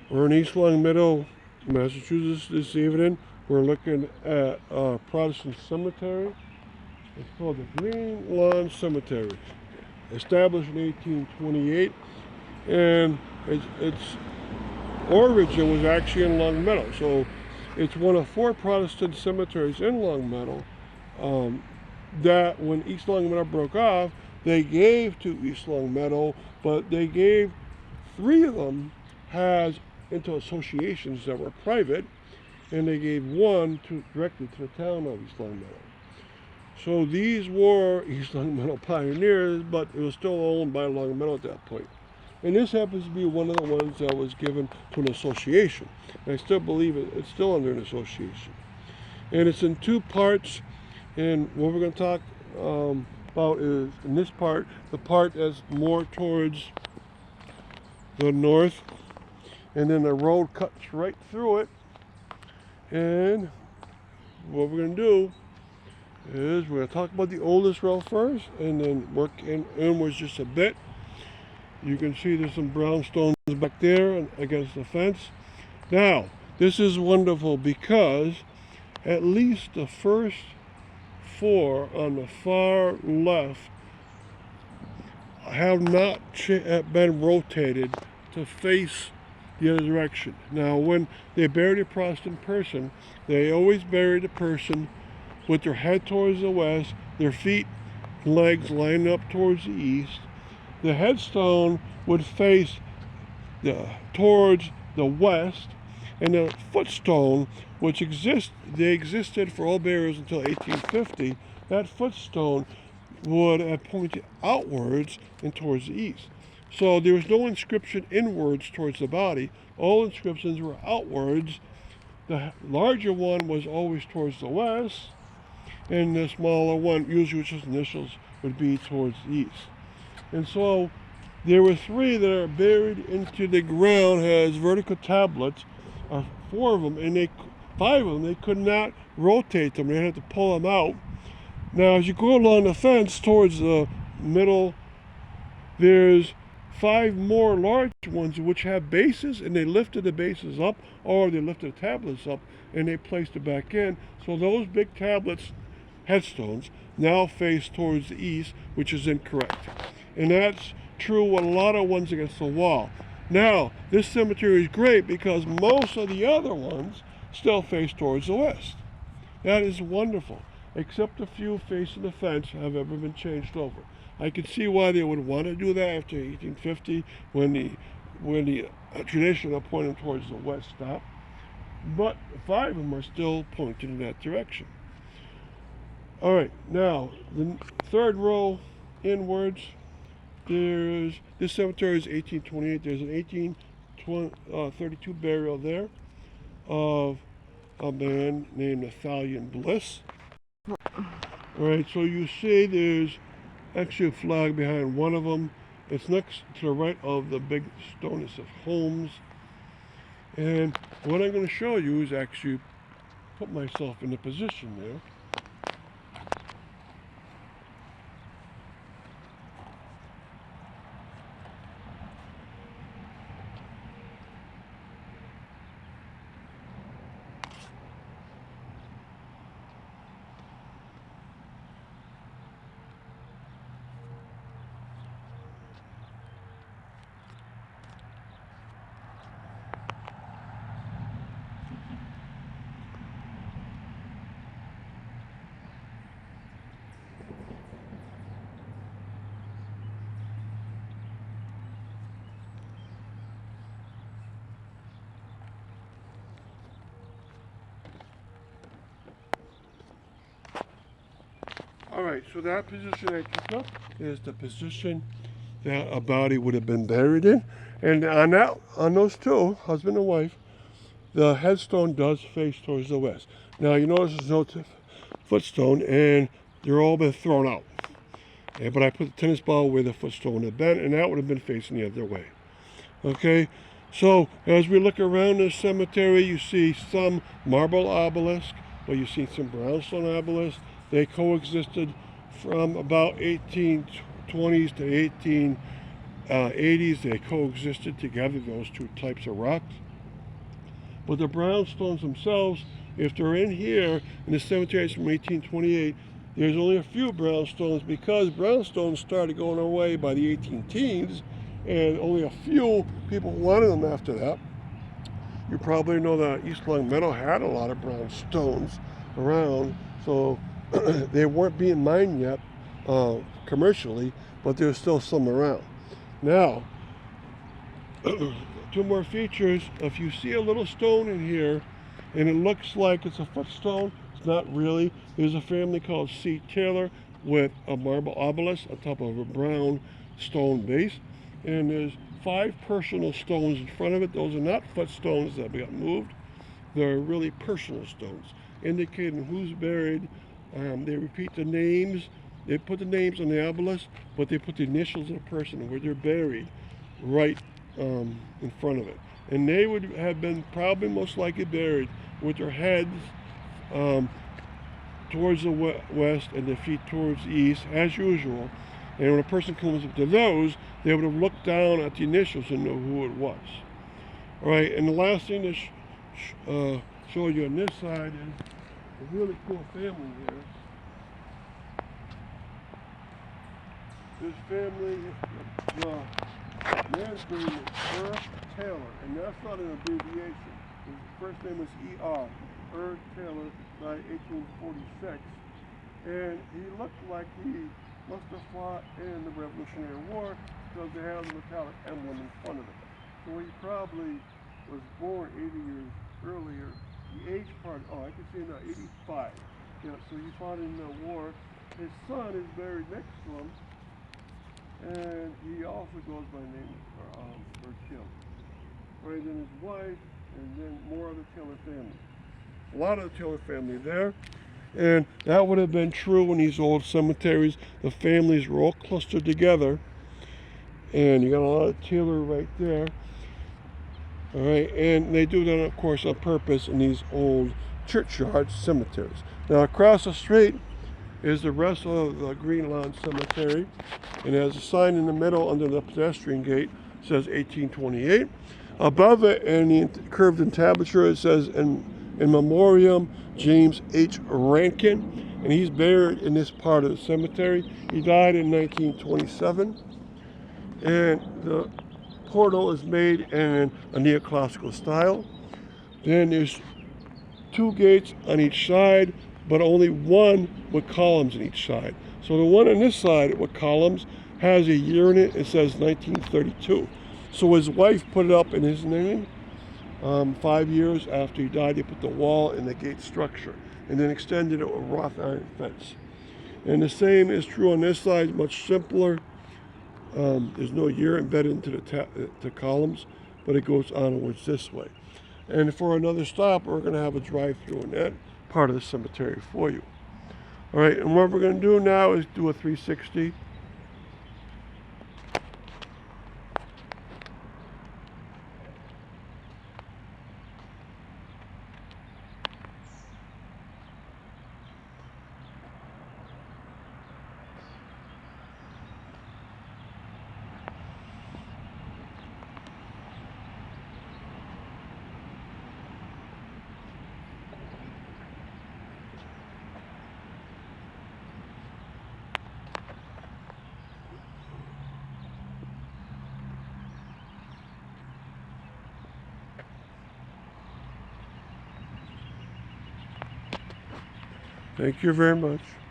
We're in East Longmeadow, Massachusetts this evening. We're looking at a Protestant cemetery. It's called the Green Lawn Cemetery. Established in 1828, and its origin was actually in Longmeadow. So it's one of 4 Protestant cemeteries in Longmeadow that when East Longmeadow broke off, they gave to East Longmeadow, but they gave 3 of them has into associations that were private, and they gave 1 directly to the town of East Longmeadow. So these were East Longmeadow pioneers, but it was still owned by Longmeadow at that point. And this happens to be one of the ones that was given to an association. And I still believe it's still under an association. And it's in 2 parts. And what we're going to talk about is, in this part, the part that's more towards the north. And then the road cuts right through it. And what we're going to do is we're going to talk about the oldest row first, and then work inwards just a bit. You can see there's some brownstones back there against the fence. Now, this is wonderful because at least the first 4 on the far left have not been rotated to face the other direction. Now, when they buried a Protestant person, they always buried the person with their head towards the west, their feet and legs lined up towards the east. The headstone would face towards the west, and the footstone, which existed for all burials until 1850, that footstone would have pointed outwards and towards the east. So there was no inscription inwards towards the body. All inscriptions were outwards. The larger one was always towards the west, and the smaller one, usually with just initials, would be towards the east. And so there were 3 that are buried into the ground as vertical tablets, 4 of them, and 5 of them, they could not rotate them. They had to pull them out. Now, as you go along the fence towards the middle, there's 5 more large ones which have bases, and they lifted the bases up, or they lifted the tablets up, and they placed it back in. So those big tablets, headstones, now face towards the east, which is incorrect. And that's true with a lot of ones against the wall. Now, this cemetery is great because most of the other ones still face towards the west. That is wonderful, except a few facing the fence have ever been changed over. I can see why they would want to do that after 1850, when the tradition of pointing towards the west stopped. But 5 of them are still pointing in that direction. All right, now the 3rd row inwards. This cemetery is 1828. There's an 1832 burial there of a man named Nathaniel Bliss. All right, so you see there's actually a flag behind one of them. It's next to the right of the big stone that says Holmes. And what I'm going to show you is actually put myself in the position there. All right, so that position I took up is the position that a body would have been buried in. And on those 2, husband and wife, the headstone does face towards the west. Now, you notice there's no footstone, and they're all been thrown out. But I put the tennis ball where the footstone would have been, and that would have been facing the other way. Okay, so as we look around the cemetery, you see some marble obelisk, but you see some brownstone obelisks. They coexisted from about 1820s to 1880s. They coexisted together, those 2 types of rocks. But the brownstones themselves, if they're in here, in the cemeteries from 1828, there's only a few brownstones because brownstones started going away by the 18 teens, and only a few people wanted them after that. You probably know that East Longmeadow had a lot of brownstones around, so they weren't being mined yet commercially, but there's still some around. Now, two more features. If you see a little stone in here and it looks like it's a footstone, it's not really. There's a family called C. Taylor with a marble obelisk on top of a brown stone base, and there's 5 personal stones in front of it. Those are not footstones that got moved. They're really personal stones indicating who's buried. They repeat the names. They put the names on the obelisk, but they put the initials of the person where they're buried right in front of it. And they would have been probably most likely buried with their heads towards the west and their feet towards the east, as usual. And when a person comes up to those, they would have looked down at the initials and know who it was. All right, and the last thing to show you on this side is a really cool family here. This family, the man's name is Earl Taylor, and that's not an abbreviation. His first name was E.R. Earl Taylor, died 1846, and he looked like he must have fought in the Revolutionary War because they had a metallic emblem in front of it. So he probably was born 80 years earlier. The age part, I can see now, 85. Yeah, so he fought in the war. His son is buried next to him, and he also goes by the name of Taylor. Right, then his wife, and then more of the Taylor family. A lot of the Taylor family there. And that would have been true in these old cemeteries. The families were all clustered together. And you got a lot of Taylor right there. All right, and they do that, of course, on purpose in these old churchyard cemeteries. Now, across the street is the rest of the Green Lawn Cemetery. And there's a sign in the middle under the pedestrian gate. It says 1828. Above it, in the curved entablature, it says in memoriam James H. Rankin, and he's buried in this part of the cemetery. He died in 1927, and the portal is made in a neoclassical style. Then there's 2 gates on each side, but only one with columns on each side. So the one on this side with columns has a year in it. It says 1932. So his wife put it up in his name. 5 years after he died, they put the wall in the gate structure and then extended it with a wrought iron fence. And the same is true on this side, much simpler. There's no year embedded into the columns, but it goes onwards this way. And for another stop, we're going to have a drive-through in that part of the cemetery for you. All right, and what we're going to do now is do a 360. Thank you very much.